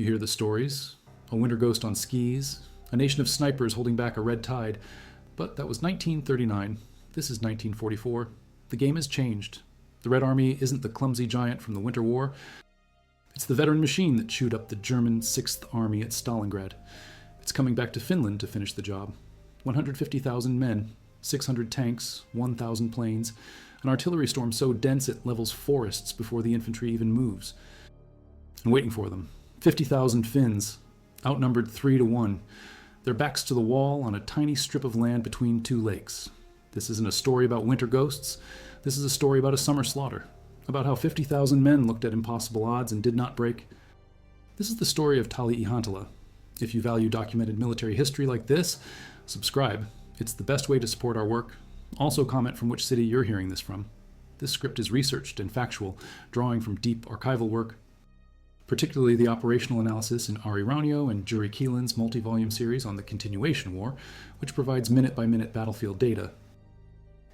You hear the stories, a winter ghost on skis, a nation of snipers holding back a red tide. But that was 1939. This is 1944. The game has changed. The Red Army isn't the clumsy giant from the Winter War. It's the veteran machine that chewed up the German 6th Army at Stalingrad. It's coming back to Finland to finish the job. 150,000 men, 600 tanks, 1,000 planes, an artillery storm so dense it levels forests before the infantry even moves. And waiting for them, 50,000 Finns, outnumbered 3-1. Their backs to the wall on a tiny strip of land between two lakes. This isn't a story about winter ghosts. This is a story about a summer slaughter, about how 50,000 men looked at impossible odds and did not break. This is the story of Tali-Ihantala. If you value documented military history like this, subscribe. It's the best way to support our work. Also comment from which city you're hearing this from. This script is researched and factual, drawing from deep archival work, particularly the operational analysis in Ari Raunio and Juri Kielin's multi-volume series on the Continuation War, which provides minute-by-minute battlefield data,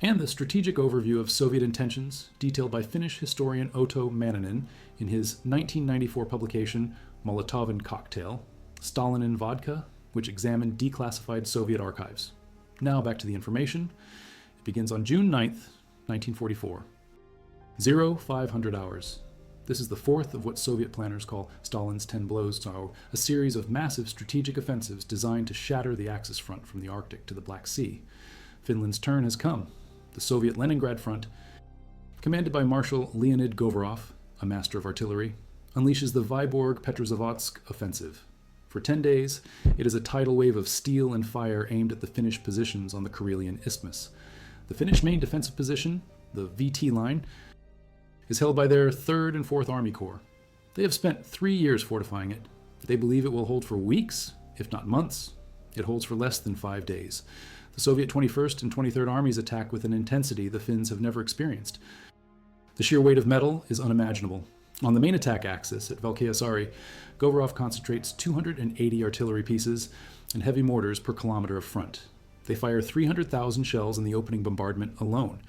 and the strategic overview of Soviet intentions detailed by Finnish historian Otto Manninen in his 1994 publication Molotovin Cocktail, Stalin and Vodka, which examined declassified Soviet archives. Now back to the information. It begins on June 9th, 1944. 0500 hours. This is the fourth of what Soviet planners call Stalin's 10 blows, so a series of massive strategic offensives designed to shatter the Axis front from the Arctic to the Black Sea. Finland's turn has come. The Soviet Leningrad front, commanded by Marshal Leonid Govorov, a master of artillery, unleashes the Vyborg-Petrozavodsk offensive. For 10 days, it is a tidal wave of steel and fire aimed at the Finnish positions on the Karelian Isthmus. The Finnish main defensive position, the VT line, is held by their 3rd and 4th Army Corps. They have spent 3 years fortifying it. They believe it will hold for weeks, if not months. It holds for less than 5 days. The Soviet 21st and 23rd Armies attack with an intensity the Finns have never experienced. The sheer weight of metal is unimaginable. On the main attack axis at Valkeasaari, Govorov concentrates 280 artillery pieces and heavy mortars per kilometer of front. They fire 300,000 shells in the opening bombardment alone,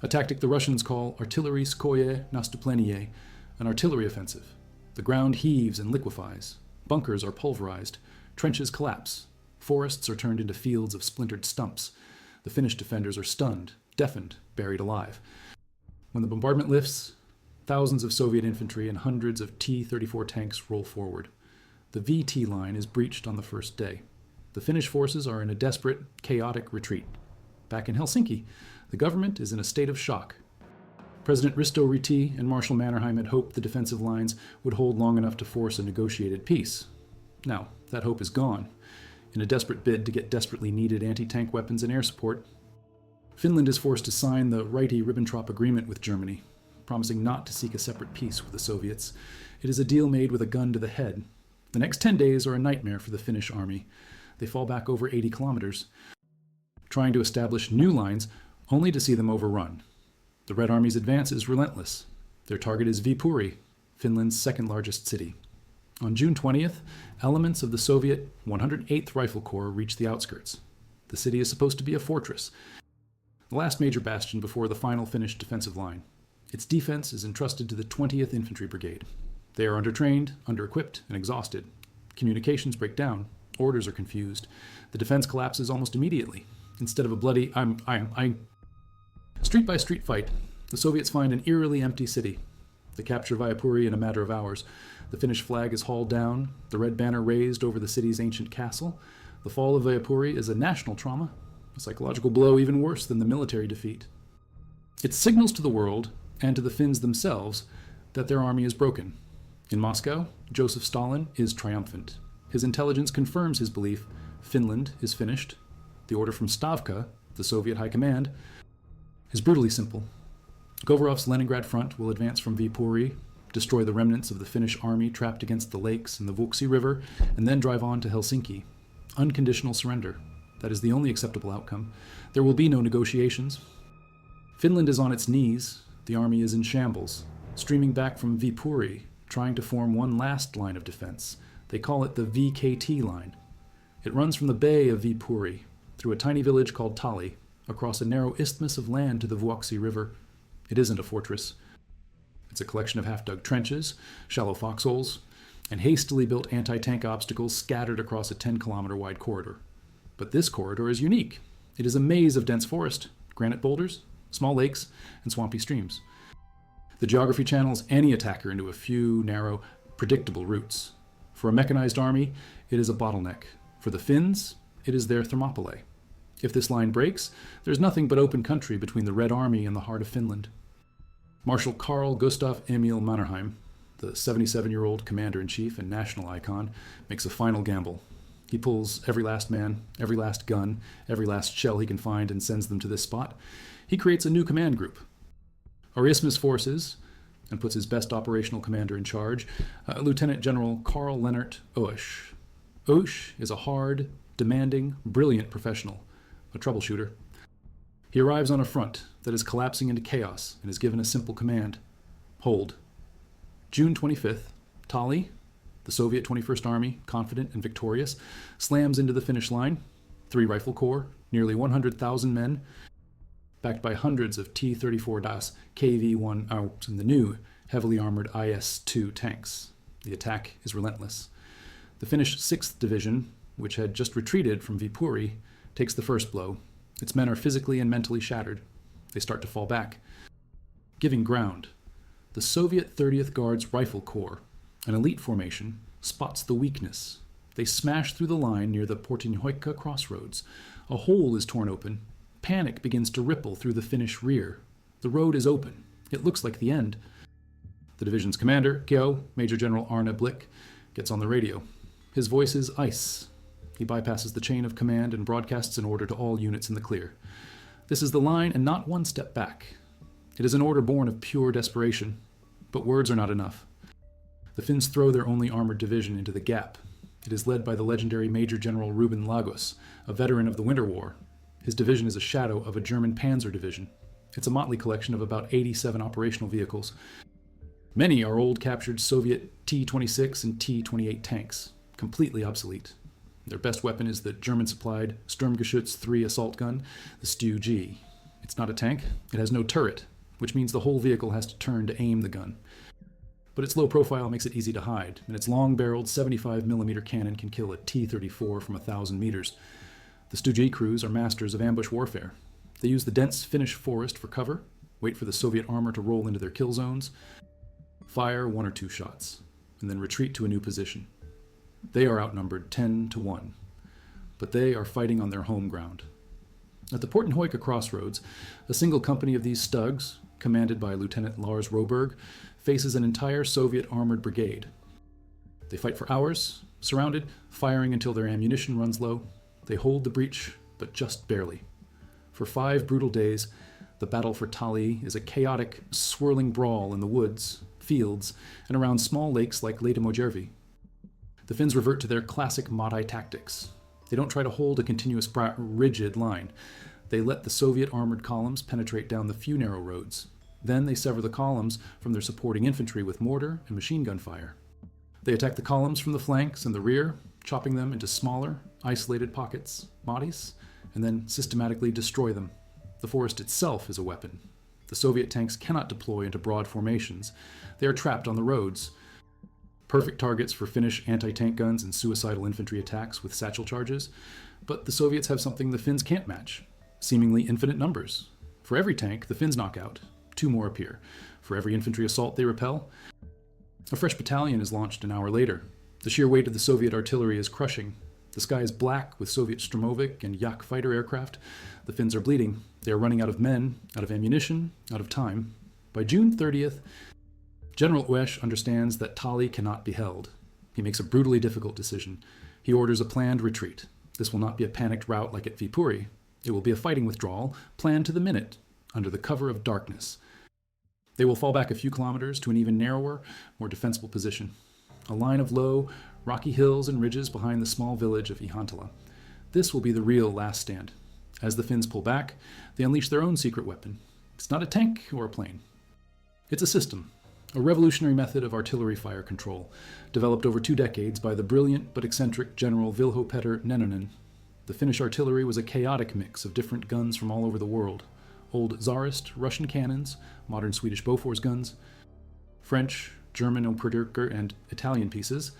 a tactic the Russians call artilleriskoye nastuplenie, an artillery offensive. The ground heaves and liquefies. Bunkers are pulverized. Trenches collapse. Forests are turned into fields of splintered stumps. The Finnish defenders are stunned, deafened, buried alive. When the bombardment lifts, thousands of Soviet infantry and hundreds of T-34 tanks roll forward. The VT line is breached on the first day. The Finnish forces are in a desperate, chaotic retreat. Back in Helsinki, the government is in a state of shock. President Risto Ryti and Marshal Mannerheim had hoped the defensive lines would hold long enough to force a negotiated peace. Now, that hope is gone. In a desperate bid to get desperately needed anti-tank weapons and air support, Finland is forced to sign the Ryti-Ribbentrop Agreement with Germany, promising not to seek a separate peace with the Soviets. It is a deal made with a gun to the head. The next 10 days are a nightmare for the Finnish army. They fall back over 80 kilometers, trying to establish new lines only to see them overrun. The Red Army's advance is relentless. Their target is Viipuri, Finland's second largest city. On June 20th, elements of the Soviet 108th Rifle Corps reach the outskirts. The city is supposed to be a fortress, the last major bastion before the final Finnish defensive line. Its defense is entrusted to the 20th Infantry Brigade. They are undertrained, under-equipped, and exhausted. Communications break down. Orders are confused. The defense collapses almost immediately. Instead of a bloody street-by-street fight, the Soviets find an eerily empty city. They capture Viipuri in a matter of hours. The Finnish flag is hauled down, the red banner raised over the city's ancient castle. The fall of Viipuri is a national trauma, a psychological blow even worse than the military defeat. It signals to the world, and to the Finns themselves, that their army is broken. In Moscow, Joseph Stalin is triumphant. His intelligence confirms his belief Finland is finished. The order from Stavka, the Soviet High Command, is brutally simple. Govorov's Leningrad front will advance from Viipuri, destroy the remnants of the Finnish army trapped against the lakes and the Vuoksi River, and then drive on to Helsinki. Unconditional surrender. That is the only acceptable outcome. There will be no negotiations. Finland is on its knees. The army is in shambles, streaming back from Viipuri, trying to form one last line of defense. They call it the VKT line. It runs from the bay of Viipuri, through a tiny village called Tali, across a narrow isthmus of land to the Vuoksi River. It isn't a fortress. It's a collection of half-dug trenches, shallow foxholes, and hastily built anti-tank obstacles scattered across a 10-kilometer wide corridor. But this corridor is unique. It is a maze of dense forest, granite boulders, small lakes, and swampy streams. The geography channels any attacker into a few narrow, predictable routes. For a mechanized army, it is a bottleneck. For the Finns, it is their Thermopylae. If this line breaks, there's nothing but open country between the Red Army and the heart of Finland. Marshal Carl Gustav Emil Mannerheim, the 77-year-old commander-in-chief and national icon, makes a final gamble. He pulls every last man, every last gun, every last shell he can find and sends them to this spot. He creates a new command group. Our Isthmus forces, and puts his best operational commander in charge, Lieutenant General Karl Lennart Oesch. Oesch is a hard, demanding, brilliant professional, a troubleshooter. He arrives on a front that is collapsing into chaos and is given a simple command: hold. June 25th, Tali, the Soviet 21st Army, confident and victorious, slams into the finish line. 3 rifle corps, nearly 100,000 men, backed by hundreds of T-34 Das KV-1 out and the new heavily armored IS-2 tanks. The attack is relentless. The Finnish 6th Division, which had just retreated from Viipuri, takes the first blow. Its men are physically and mentally shattered. They start to fall back. Giving ground, the Soviet 30th Guards Rifle Corps, an elite formation, spots the weakness. They smash through the line near the Portinhoikka crossroads. A hole is torn open. Panic begins to ripple through the Finnish rear. The road is open. It looks like the end. The division's commander, Keo, Major General Arne Blick, gets on the radio. His voice is ice. He bypasses the chain of command and broadcasts an order to all units in the clear. This is the line and not one step back. It is an order born of pure desperation. But words are not enough. The Finns throw their only armored division into the gap. It is led by the legendary Major General Ruben Lagos, a veteran of the Winter War. His division is a shadow of a German panzer division. It's a motley collection of about 87 operational vehicles. Many are old captured Soviet T-26 and T-28 tanks, completely obsolete. Their best weapon is the German-supplied Sturmgeschütz 3 assault gun, the Stu-G. It's not a tank. It has no turret, which means the whole vehicle has to turn to aim the gun. But its low profile makes it easy to hide, and its long-barreled 75mm cannon can kill a T-34 from 1,000 meters. The Stu-G crews are masters of ambush warfare. They use the dense Finnish forest for cover, wait for the Soviet armor to roll into their kill zones, fire 1 or 2 shots, and then retreat to a new position. They are outnumbered 10-1, but they are fighting on their home ground. At the Portinhoikka crossroads, a single company of these Stugs, commanded by Lieutenant Lars Roberg, faces an entire Soviet armored brigade. They fight for hours, surrounded, firing until their ammunition runs low. They hold the breach, but just barely. For 5 brutal days, the battle for Tali is a chaotic, swirling brawl in the woods, fields, and around small lakes like Lehtimojärvi. The Finns revert to their classic Matti tactics. They don't try to hold a continuous, rigid line. They let the Soviet armored columns penetrate down the few narrow roads. Then they sever the columns from their supporting infantry with mortar and machine gun fire. They attack the columns from the flanks and the rear, chopping them into smaller, isolated pockets, bodies, and then systematically destroy them. The forest itself is a weapon. The Soviet tanks cannot deploy into broad formations. They are trapped on the roads. Perfect targets for Finnish anti-tank guns and suicidal infantry attacks with satchel charges, but the Soviets have something the Finns can't match: seemingly infinite numbers. For every tank the Finns knock out, 2 more appear. For every infantry assault they repel, a fresh battalion is launched an hour later. The sheer weight of the Soviet artillery is crushing. The sky is black with Soviet Sturmovik and Yak fighter aircraft. The Finns are bleeding. They are running out of men, out of ammunition, out of time. By June 30th, General Oesch understands that Tali cannot be held. He makes a brutally difficult decision. He orders a planned retreat. This will not be a panicked rout like at Viipuri. It will be a fighting withdrawal, planned to the minute, under the cover of darkness. They will fall back a few kilometers to an even narrower, more defensible position. A line of low, rocky hills and ridges behind the small village of Ihantala. This will be the real last stand. As the Finns pull back, they unleash their own secret weapon. It's not a tank or a plane. It's a system, a revolutionary method of artillery fire control, developed over 2 decades by the brilliant but eccentric General Vilho Petter Nennonen. The Finnish artillery was a chaotic mix of different guns from all over the world. Old Tsarist Russian cannons, modern Swedish Bofors guns, French, German Operker and Italian pieces.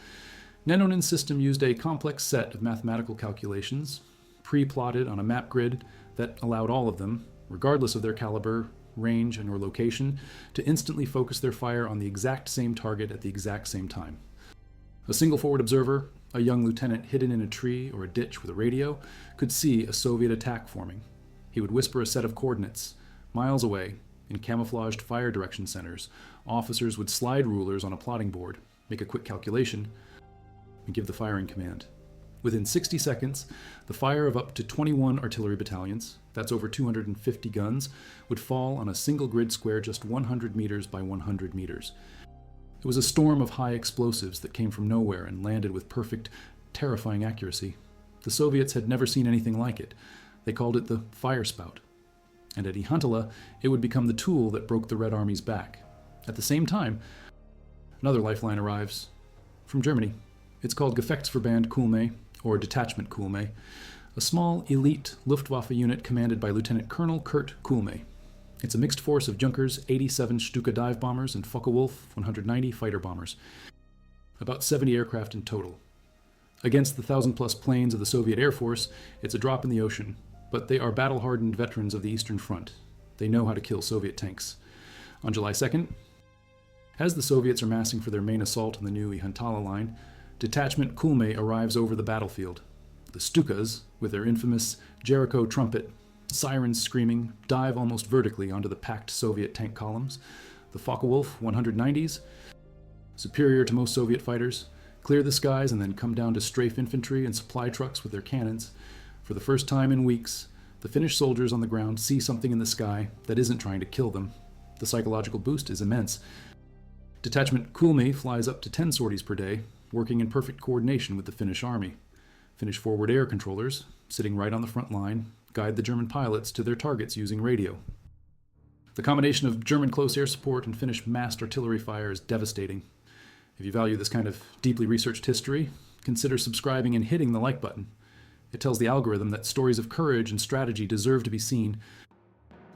Nenonen's system used a complex set of mathematical calculations, pre-plotted on a map grid that allowed all of them, regardless of their caliber, range, and or location, to instantly focus their fire on the exact same target at the exact same time. A single forward observer, a young lieutenant hidden in a tree or a ditch with a radio, could see a Soviet attack forming. He would whisper a set of coordinates. Miles away, in camouflaged fire direction centers, officers would slide rulers on a plotting board, make a quick calculation, and give the firing command. Within 60 seconds, the fire of up to 21 artillery battalions, that's over 250 guns, would fall on a single grid square just 100 meters by 100 meters. It was a storm of high explosives that came from nowhere and landed with perfect, terrifying accuracy. The Soviets had never seen anything like it. They called it the fire spout. And at Ihantala, it would become the tool that broke the Red Army's back. At the same time, another lifeline arrives from Germany. It's called Gefechtsverband Kulme, or Detachment Kulme, a small elite Luftwaffe unit commanded by Lieutenant Colonel Kurt Kulme. It's a mixed force of Junkers 87 Stuka dive bombers and Focke-Wulf 190 fighter bombers. About 70 aircraft in total. Against the 1,000-plus planes of the Soviet Air Force, it's a drop in the ocean, but they are battle-hardened veterans of the Eastern Front. They know how to kill Soviet tanks. On July 2nd, as the Soviets are massing for their main assault on the new Ihantala line, Detachment Kulme arrives over the battlefield. The Stukas, with their infamous Jericho trumpet, sirens screaming, dive almost vertically onto the packed Soviet tank columns. The Focke-Wulf 190s, superior to most Soviet fighters, clear the skies and then come down to strafe infantry and supply trucks with their cannons. For the first time in weeks, the Finnish soldiers on the ground see something in the sky that isn't trying to kill them. The psychological boost is immense. Detachment Kulme flies up to 10 sorties per day, working in perfect coordination with the Finnish army. Finnish forward air controllers, sitting right on the front line, guide the German pilots to their targets using radio. The combination of German close air support and Finnish massed artillery fire is devastating. If you value this kind of deeply researched history, consider subscribing and hitting the like button. It tells the algorithm that stories of courage and strategy deserve to be seen.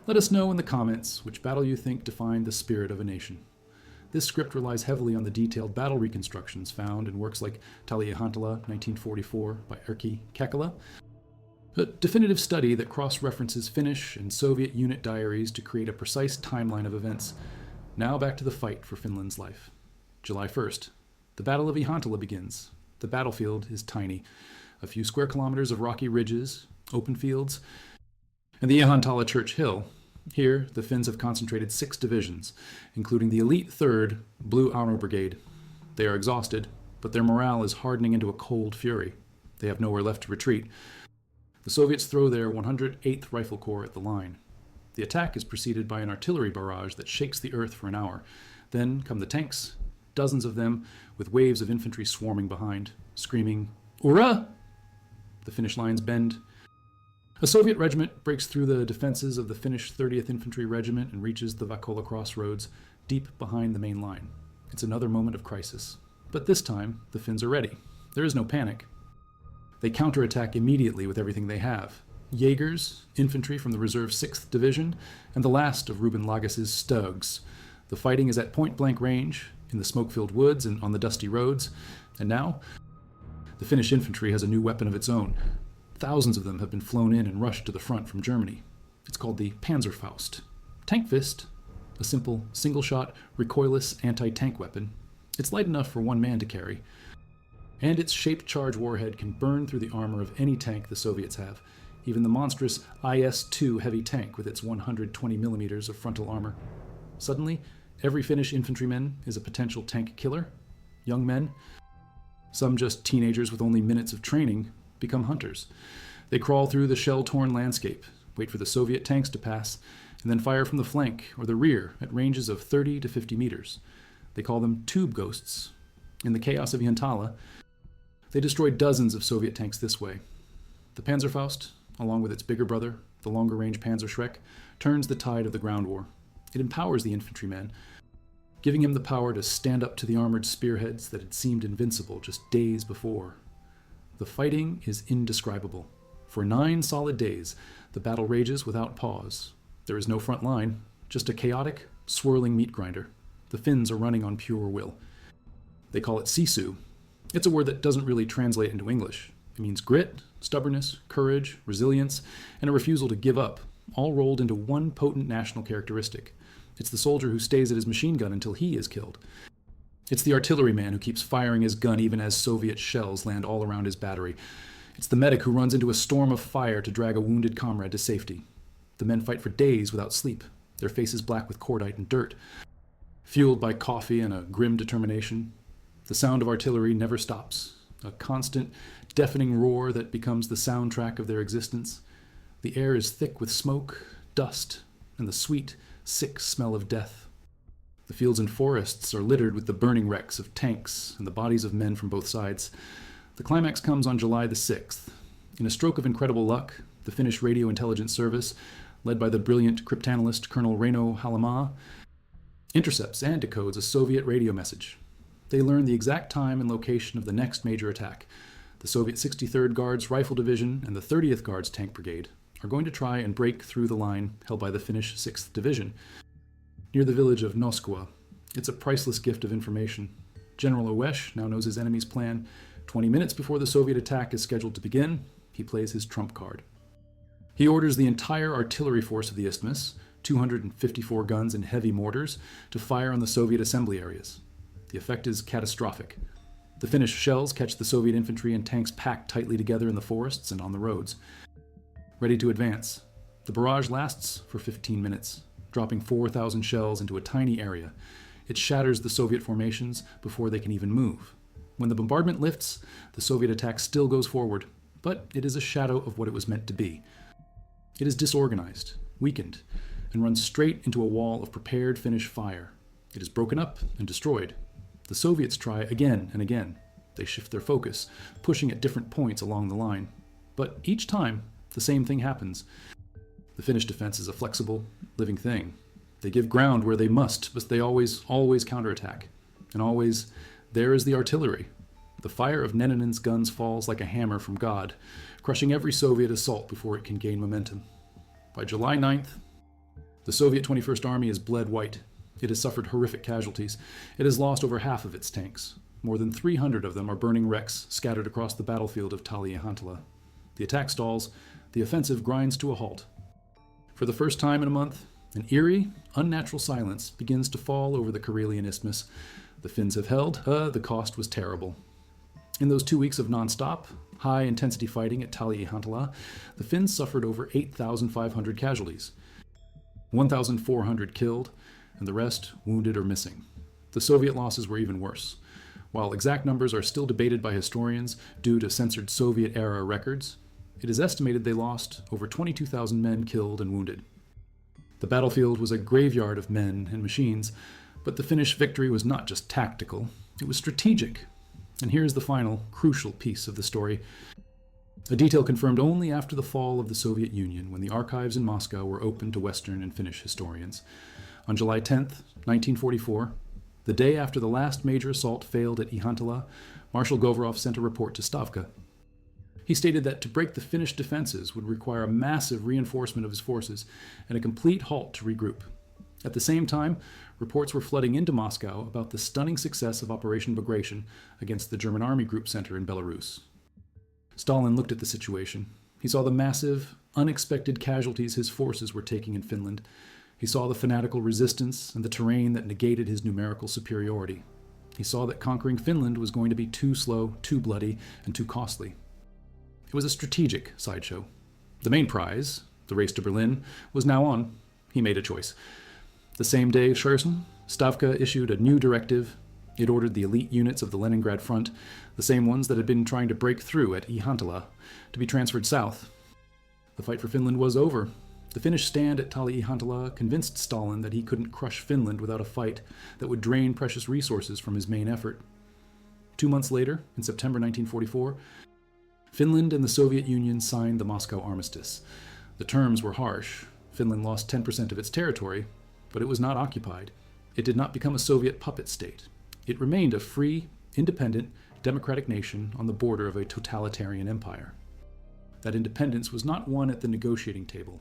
Let us know in the comments which battle you think defined the spirit of a nation. This script relies heavily on the detailed battle reconstructions found in works like Tali-Ihantala, 1944, by Erkki Kekkola, a definitive study that cross-references Finnish and Soviet unit diaries to create a precise timeline of events. Now back to the fight for Finland's life. July 1st. The Battle of Ihantala begins. The battlefield is tiny. A few square kilometers of rocky ridges, open fields, and the Ihantala Church Hill. Here, the Finns have concentrated 6 divisions, including the elite 3rd Blue Armor Brigade. They are exhausted, but their morale is hardening into a cold fury. They have nowhere left to retreat. The Soviets throw their 108th Rifle Corps at the line. The attack is preceded by an artillery barrage that shakes the earth for an hour. Then come the tanks, dozens of them, with waves of infantry swarming behind, screaming, "Ura!" The Finnish lines bend. A Soviet regiment breaks through the defenses of the Finnish 30th Infantry Regiment and reaches the Vakola crossroads, deep behind the main line. It's another moment of crisis. But this time, the Finns are ready. There is no panic. They counterattack immediately with everything they have. Jaegers, infantry from the reserve 6th Division, and the last of Ruben Lagas's Stugs. The fighting is at point-blank range, in the smoke-filled woods and on the dusty roads. And now, the Finnish infantry has a new weapon of its own. Thousands of them have been flown in and rushed to the front from Germany. It's called the Panzerfaust. Tank Fist, a simple, single-shot, recoilless anti-tank weapon. It's light enough for one man to carry. And its shaped charge warhead can burn through the armor of any tank the Soviets have, even the monstrous IS-2 heavy tank with its 120 millimeters of frontal armor. Suddenly, every Finnish infantryman is a potential tank killer. Young men, some just teenagers with only minutes of training, become hunters. They crawl through the shell-torn landscape, wait for the Soviet tanks to pass, and then fire from the flank or the rear at ranges of 30 to 50 meters. They call them tube ghosts. In the chaos of Ihantala, they destroyed dozens of Soviet tanks this way. The Panzerfaust, along with its bigger brother, the longer-range Panzerschreck, turns the tide of the ground war. It empowers the infantryman, giving him the power to stand up to the armored spearheads that had seemed invincible just days before. The fighting is indescribable. For 9 solid days, the battle rages without pause. There is no front line, just a chaotic, swirling meat grinder. The Finns are running on pure will. They call it sisu. It's a word that doesn't really translate into English. It means grit, stubbornness, courage, resilience, and a refusal to give up, all rolled into one potent national characteristic. It's the soldier who stays at his machine gun until he is killed. It's the artilleryman who keeps firing his gun even as Soviet shells land all around his battery. It's the medic who runs into a storm of fire to drag a wounded comrade to safety. The men fight for days without sleep, their faces black with cordite and dirt. Fueled by coffee and a grim determination, the sound of artillery never stops, a constant, deafening roar that becomes the soundtrack of their existence. The air is thick with smoke, dust, and the sweet, sick smell of death. The fields and forests are littered with the burning wrecks of tanks and the bodies of men from both sides. The climax comes on July the 6th. In a stroke of incredible luck, the Finnish Radio Intelligence Service, led by the brilliant cryptanalyst Colonel Reino Halamaa, intercepts and decodes a Soviet radio message. They learn the exact time and location of the next major attack. The Soviet 63rd Guards Rifle Division and the 30th Guards Tank Brigade are going to try and break through the line held by the Finnish 6th Division. Near the village of Noskua, it's a priceless gift of information. General Oesch now knows his enemy's plan. 20 minutes before the Soviet attack is scheduled to begin, he plays his trump card. He orders the entire artillery force of the isthmus, 254 guns and heavy mortars, to fire on the Soviet assembly areas. The effect is catastrophic. The Finnish shells catch the Soviet infantry and tanks packed tightly together in the forests and on the roads. Ready to advance, the barrage lasts for 15 minutes, dropping 4,000 shells into a tiny area. It shatters the Soviet formations before they can even move. When the bombardment lifts, the Soviet attack still goes forward, but it is a shadow of what it was meant to be. It is disorganized, weakened, and runs straight into a wall of prepared Finnish fire. It is broken up and destroyed. The Soviets try again and again. They shift their focus, pushing at different points along the line. But each time, the same thing happens. The Finnish defense is a flexible, living thing. They give ground where they must, but they always counterattack. And always, there is the artillery. The fire of Neninen's guns falls like a hammer from God, crushing every Soviet assault before it can gain momentum. By July 9th, the Soviet 21st Army is bled white. It has suffered horrific casualties. It has lost over half of its tanks. More than 300 of them are burning wrecks scattered across the battlefield of Tali-Ihantala. The attack stalls. The offensive grinds to a halt. For the first time in a month, an eerie, unnatural silence begins to fall over the Karelian Isthmus. The Finns have held. The cost was terrible. In those 2 weeks of non-stop, high-intensity fighting at Tali-Ihantala, the Finns suffered over 8,500 casualties. 1,400 killed, and the rest wounded or missing. The Soviet losses were even worse. While exact numbers are still debated by historians due to censored Soviet-era records, it is estimated they lost over 22,000 men killed and wounded. The battlefield was a graveyard of men and machines, but the Finnish victory was not just tactical, it was strategic. And here's the final, crucial piece of the story. A detail confirmed only after the fall of the Soviet Union, when the archives in Moscow were open to Western and Finnish historians. On July 10th, 1944, the day after the last major assault failed at Ihantala, Marshal Govorov sent a report to Stavka. He stated that to break the Finnish defenses would require a massive reinforcement of his forces and a complete halt to regroup. At the same time, reports were flooding into Moscow about the stunning success of Operation Bagration against the German Army Group Center in Belarus. Stalin looked at the situation. He saw the massive, unexpected casualties his forces were taking in Finland. He saw the fanatical resistance and the terrain that negated his numerical superiority. He saw that conquering Finland was going to be too slow, too bloody, and too costly. It was a strategic sideshow. The main prize, the race to Berlin, was now on. He made a choice. The same day, Stavka issued a new directive. It ordered the elite units of the Leningrad Front, the same ones that had been trying to break through at Ihantala, to be transferred south. The fight for Finland was over. The Finnish stand at Tali-Ihantala convinced Stalin that he couldn't crush Finland without a fight that would drain precious resources from his main effort. 2 months later, in September 1944, Finland and the Soviet Union signed the Moscow Armistice. The terms were harsh. Finland lost 10% of its territory, but it was not occupied. It did not become a Soviet puppet state. It remained a free, independent, democratic nation on the border of a totalitarian empire. That independence was not won at the negotiating table.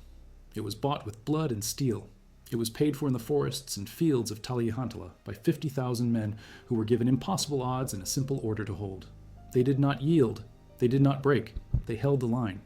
It was bought with blood and steel. It was paid for in the forests and fields of Tali-Ihantala by 50,000 men who were given impossible odds and a simple order to hold. They did not yield. They did not break. They held the line.